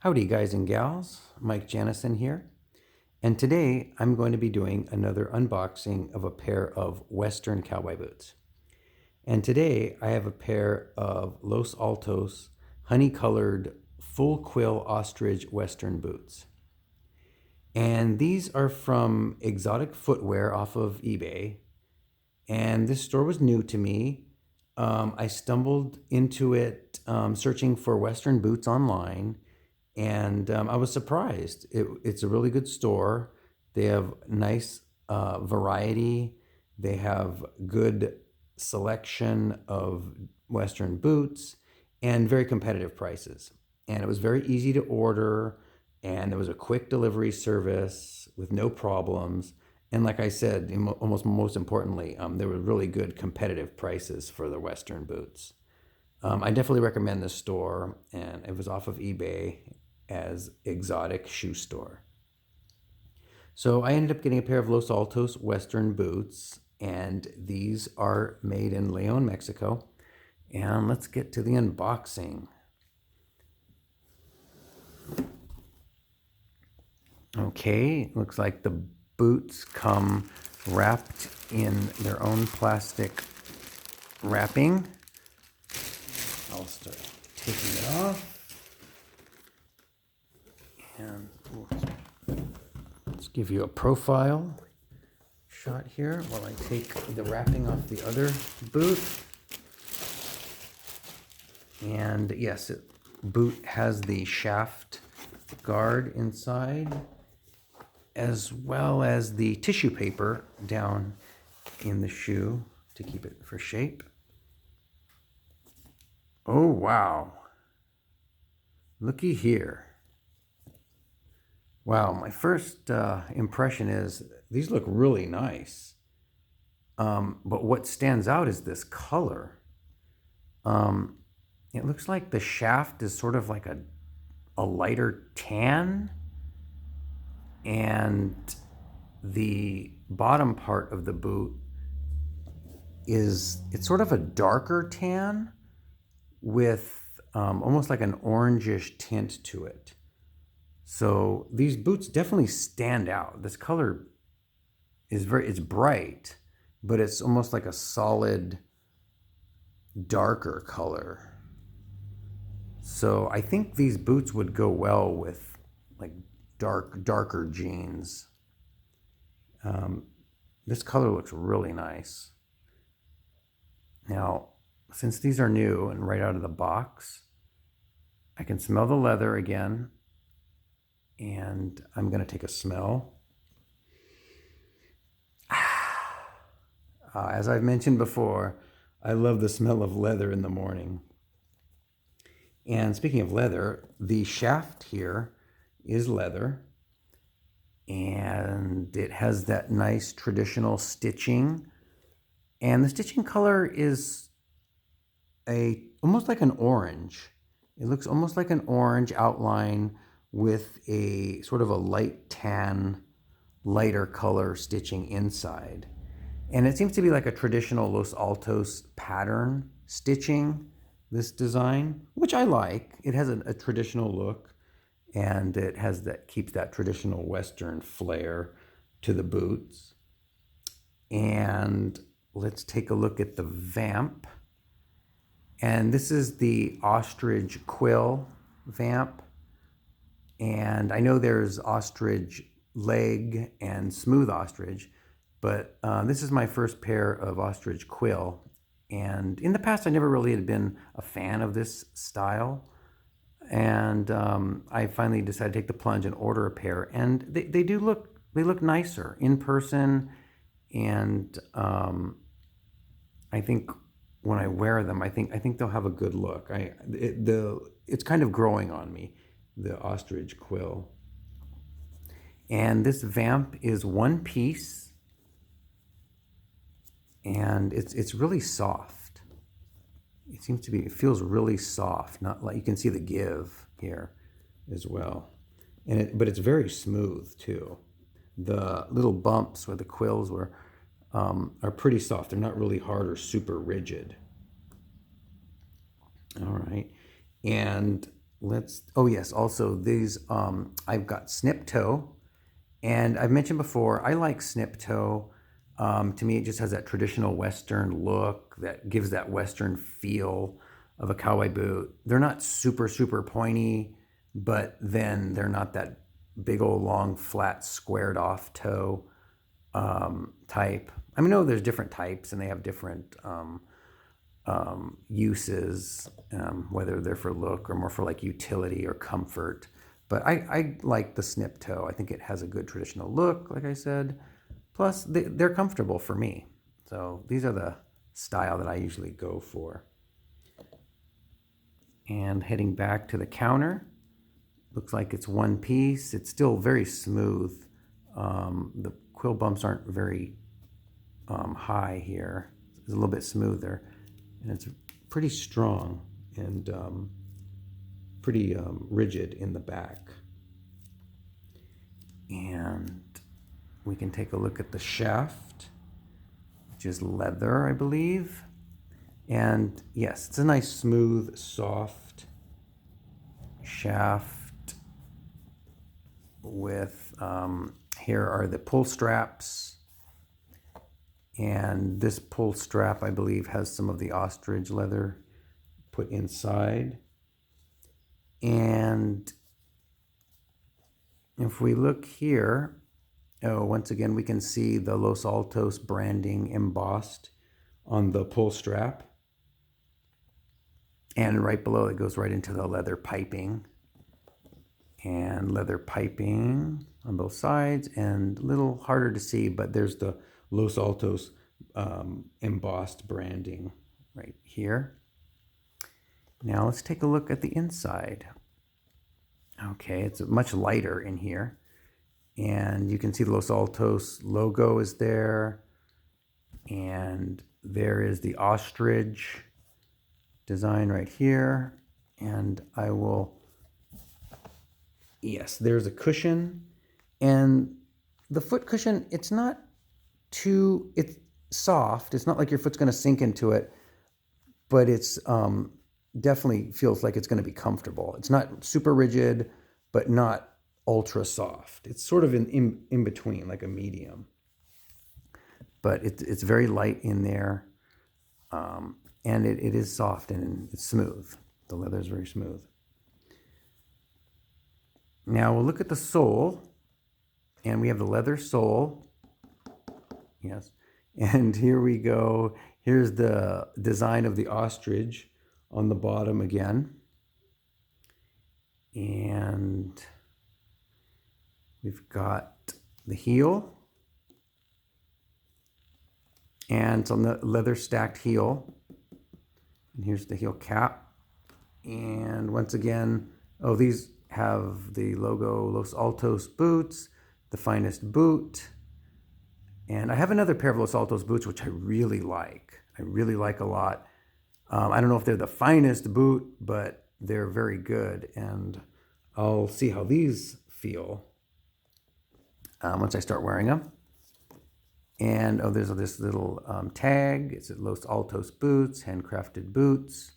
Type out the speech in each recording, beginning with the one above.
Howdy guys and gals, Mike Janison here, and today I'm going to be doing another unboxing of a pair of Western cowboy boots. And today I have a pair of Los Altos honey-colored full quill ostrich Western boots. And these are from Exotic Footwear off of eBay, and this store was new to me. I stumbled into it searching for Western boots online, and I was surprised. It's a really good store. They have nice variety. They have good selection of Western boots and very competitive prices. And it was very easy to order, and there was a quick delivery service with no problems. And like I said, almost most importantly, there were really good competitive prices for the Western boots. I definitely recommend this store, and it was off of eBay as Exotic Shoe Store. So I ended up getting a pair of Los Altos Western boots, and these are made in Leon, Mexico. And let's get to the unboxing. Okay, looks like the boots come wrapped in their own plastic wrapping. I'll start taking it off. And let's give you a profile shot here while I take the wrapping off the other boot. And yes, boot has the shaft guard inside, as well as the tissue paper down in the shoe to keep it for shape. Oh, wow. Looky here. Wow, my first impression is these look really nice. But what stands out is this color. It looks like the shaft is sort of like a lighter tan, and the bottom part of the boot it's sort of a darker tan with almost like an orangish tint to it. So these boots definitely stand out. This color is it's bright, but it's almost like a solid darker color. So I think these boots would go well with like darker jeans. This color looks really nice. Now, since these are new and right out of the box, I can smell the leather again, and I'm going to take a smell. As I've mentioned before, I love the smell of leather in the morning. And speaking of leather, the shaft here is leather, and it has that nice traditional stitching. And the stitching color is almost like an orange. It looks almost like an orange outline with a sort of a light tan, lighter color stitching inside. And it seems to be like a traditional Los Altos pattern stitching, this design, which I like. It has a traditional look, and it has keeps that traditional Western flair to the boots. And let's take a look at the vamp. And this is the ostrich quill vamp. And I know there's ostrich leg and smooth ostrich, but this is my first pair of ostrich quill. And in the past, I never really had been a fan of this style. And I finally decided to take the plunge and order a pair. And they look nicer in person. And I think when I wear them, I think they'll have a good look. It's kind of growing on me, the ostrich quill. And this vamp is one piece, and it's really soft. It feels really soft, not like you can see the give here as well. But it's very smooth too. The little bumps where the quills are pretty soft. They're not really hard or super rigid. All right. And oh yes, also these, I've got Snip Toe, and I've mentioned before, I like Snip Toe. To me, it just has that traditional Western look that gives that Western feel of a cowboy boot. They're not super, super pointy, but then they're not that big old long, flat, squared off toe type. I mean, no, there's different types and they have different uses, whether they're for look or more for like utility or comfort. But I like the Snip Toe. I think it has a good traditional look, like I said. Plus, they're comfortable for me. So these are the style that I usually go for. And heading back to the counter, looks like it's one piece. It's still very smooth. The quill bumps aren't very high here. It's a little bit smoother. And it's pretty strong and pretty rigid in the back. And we can take a look at the shaft, which is leather, I believe. And yes, it's a nice, smooth, soft shaft with, here are the pull straps. And this pull strap, I believe, has some of the ostrich leather put inside. And if we look here, once again, we can see the Los Altos branding embossed on the pull strap. And right below it goes right into the leather piping. And leather piping on both sides, and a little harder to see, but there's the Los Altos embossed branding right here. Now let's take a look at the inside. Okay, it's much lighter in here. And you can see the Los Altos logo is there. And there is the ostrich design right here. And I will, yes, there's a cushion. And the foot cushion, it's not too, it's soft. It's not like your foot's going to sink into it, but it's definitely feels like it's going to be comfortable. It's not super rigid, but not ultra soft. It's sort of in between, like a medium. But it's very light in there, and it is soft and it's smooth. The leather is very smooth. Now we'll look at the sole, and we have the leather sole. Yes, and here we go. Here's the design of the ostrich on the bottom again. And we've got the heel. And it's on the leather stacked heel. And here's the heel cap. And once again, oh, these have the logo Los Altos boots, the finest boot. And I have another pair of Los Altos boots, which I really like. I really like a lot. I don't know if they're the finest boot, but they're very good. And I'll see how these feel once I start wearing them. And oh, there's this little tag. It's at Los Altos boots, handcrafted boots.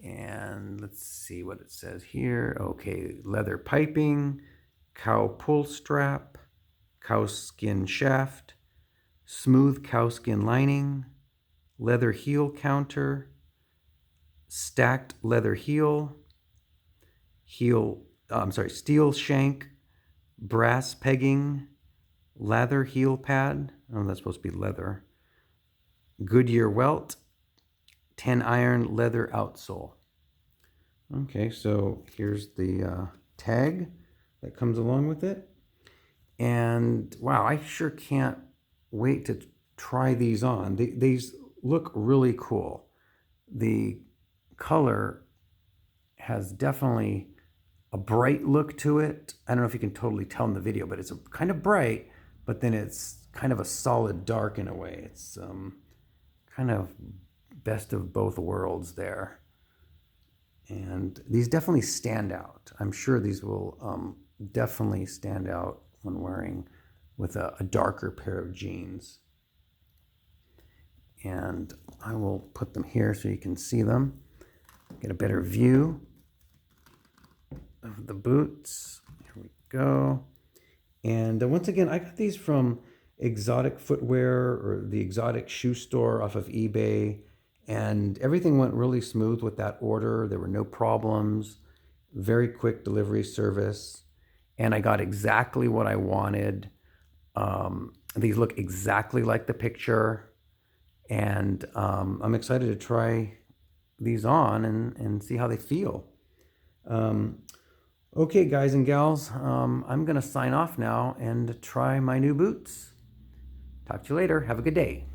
And let's see what it says here. Okay, leather piping, cow pull strap, cow skin shaft, smooth cow skin lining, leather heel counter, stacked leather heel, steel shank, brass pegging, leather heel pad. Oh, that's supposed to be leather. Goodyear welt, 10 iron leather outsole. Okay, so here's the tag that comes along with it. And wow, I sure can't wait to try these on. These look really cool. The color has definitely a bright look to it. I don't know if you can totally tell in the video, but it's kind of bright, but then it's kind of a solid dark in a way. It's kind of best of both worlds there. And these definitely stand out. I'm sure these will definitely stand out when wearing with a darker pair of jeans. And I will put them here so you can see them, get a better view. of the boots. Here we go. And once again, I got these from Exotic Footwear or the Exotic Shoe Store off of eBay. And everything went really smooth with that order. There were no problems. Very quick delivery service. And I got exactly what I wanted. These look exactly like the picture. And I'm excited to try these on and see how they feel. Okay, guys and gals, I'm going to sign off now and try my new boots. Talk to you later. Have a good day.